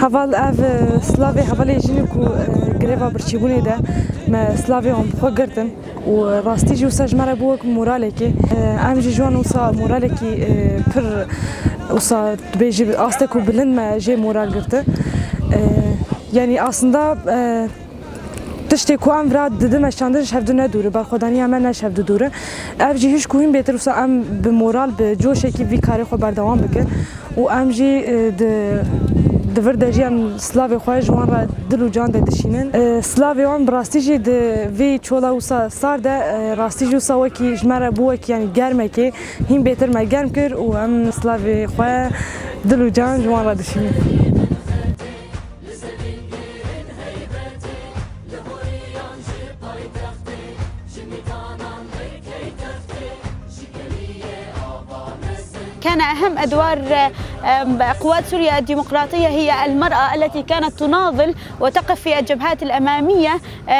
حوال اف سلاوی حوالی جنو کو گریوا برچیبونی ده ما سلاوی هم بخو گردن و راستی جو سجمره بوک موراله که ام جوان وصا موراله که پر وصا بیجی آسته کو بلند ما جی مورال گرته yani aslında tiştê ku em vira didim eşandin ji hevdû nedûre berxwedanîya me ne ji hevdû dûr e ev jî hiç kûyîn bêtir wisa em bi moral bi coşekî vî karê xwe berdewam bikin û em jî di vir de jî em silavê xwe ji wan re dil û can de dişînin silavê wan bi rastî jî di vê çola wisa sar de rastî jî wisa wekî ji me re bû wekî yanî germekê hîn bêtir me germ kir û em silavê xwe dil û can ji wan re dişînin. كان أهم أدوار قوات سوريا الديمقراطية هي المرأة التي كانت تناضل وتقف في الجبهات الأمامية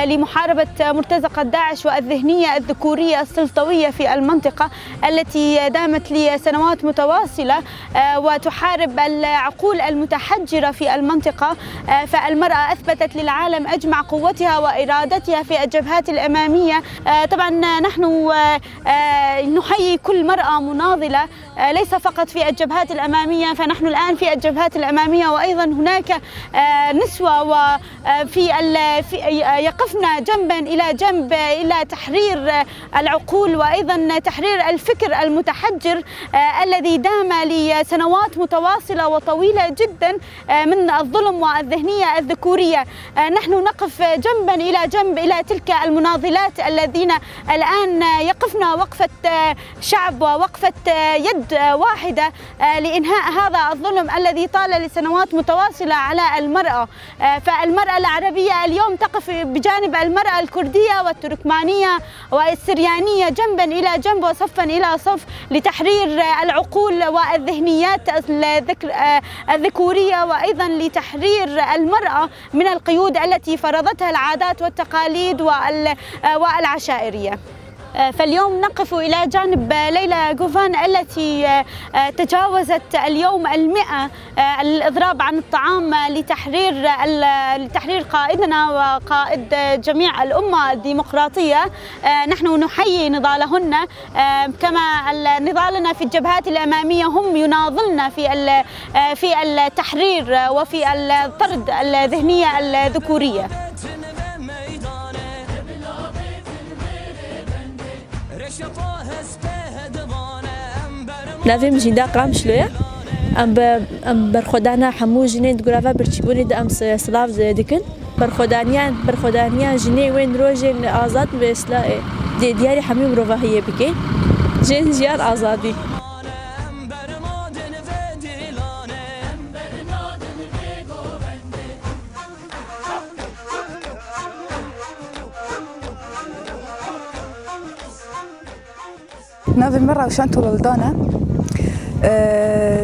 لمحاربة مرتزقة داعش والذهنية الذكورية السلطوية في المنطقة التي دامت لسنوات متواصلة وتحارب العقول المتحجرة في المنطقة. فالمرأة أثبتت للعالم أجمع قوتها وإرادتها في الجبهات الأمامية. طبعا نحن نحيي كل مرأة مناضلة ليس فقط في الجبهات الأمامية، فنحن الآن في الجبهات الأمامية وأيضا هناك نسوة وفي يقفن جنبا إلى جنب إلى تحرير العقول وأيضا تحرير الفكر المتحجر الذي دام لسنوات متواصلة وطويلة جدا من الظلم والذهنية الذكورية. نحن نقف جنبا إلى جنب إلى تلك المناضلات الذين الآن يقفن وقفة شعب ووقفة يد واحدة لإنهاء هذا الظلم الذي طال لسنوات متواصلة على المرأة. فالمرأة العربية اليوم تقف بجانب المرأة الكردية والتركمانية والسريانية جنبا إلى جنب وصفا إلى صف لتحرير العقول والذهنيات الذكورية وأيضا لتحرير المرأة من القيود التي فرضتها العادات والتقاليد والعشائرية. فاليوم نقف إلى جانب ليلى جوفان التي تجاوزت اليوم 100 الإضراب عن الطعام لتحرير قائدنا وقائد جميع الأمة الديمقراطية. نحن نحيي نضالهن كما نضالنا في الجبهات الأمامية هم يناضلن في التحرير وفي الطرد الذهنية الذكورية. نافیم جندا قام شلویا ام برخودانا حمو جنید گرافا برچیبونی دام سلاف دکن برخودانیان جنی وین روزن آزاد به اسلام دیاری حمی مروفاهیه بکی جن جیار آزادی. نافي مرة وشانتو للدانا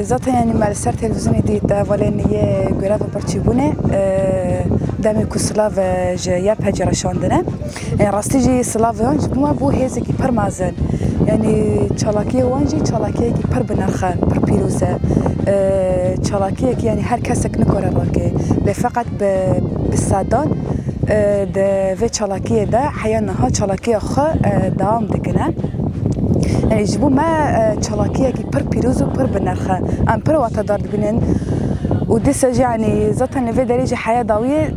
ذاتها يعني مع السر تلفزيوني ديتا ولين هي جرافة برتشيبونة دامي كوسلاف جايب هجرة شاندنا يعني راستيجي سلافيون جبوا بو هيزكي برمازن يعني تشالاكيه وانجي تشالاكيه كي بر بنرخه بر بيروزه تشالاكيه يعني هر كسك نكره راكي فقط بالصادان ده في تشالاكيه ده حيانها تشالاكيه خ دام دكنا يعني جبوا ما تشالاكيه كي بر بيروزو بر بنرخه ام بر واتدار بنن وديس يعني زاتن لفي درجه حياه ضويه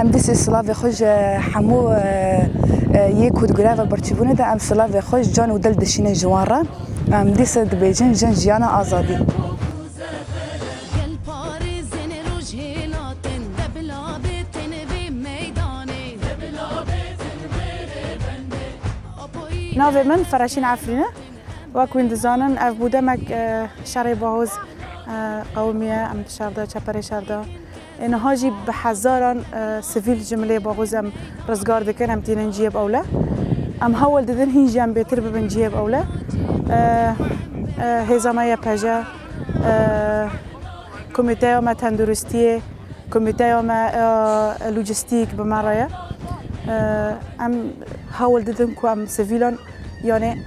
ام ديس سلافي خوج حمو يكود غرافا برتشيبونه ده ام سلافي خوج جان ودل دشينه جواره ام ديس دبيجن جن جيانا ازادي. ناوی من فراشین عفرینه وکوین دزانن اف بودمک شرای باوز قومیه ام شرده چپری شرده اینها جی به هزاران سیویل جمله باوز ام رزگار دکن ام تینن جیب اوله ام هول ددن هین جام بهتر ببن جیب اوله هزامای پجا کمیته ما تندرستی کمیته ما لوجستیک بمرایا ام هول ددن کو ام سیویلان يعني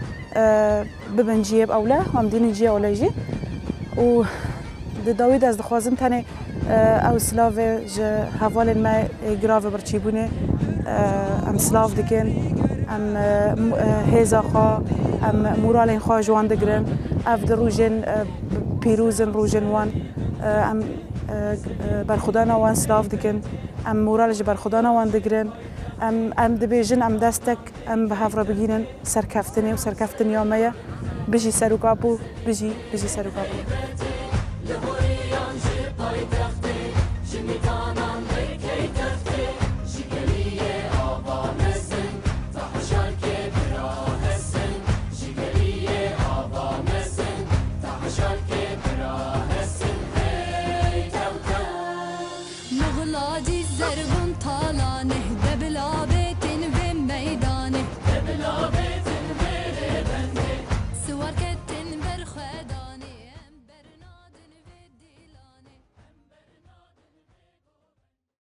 ببن جيب أوله وام دين جي أوله يجي و داوید از دخوازم تنه او سلاو ج حوال ما گراو برچیبونه ام سلاو دکن ام هیزا خوا ام مورال خوا جوان دگرن اف دروجن پیروزن روجن وان ام برخدانا وان سلاو دکن ام مورال ج برخدانا وان دگرن ام دبیجن ام دستک ام به هفرا بگینن سرکفتنی و سرکفتنی آمایه بجی سروکابو بجی سروکابو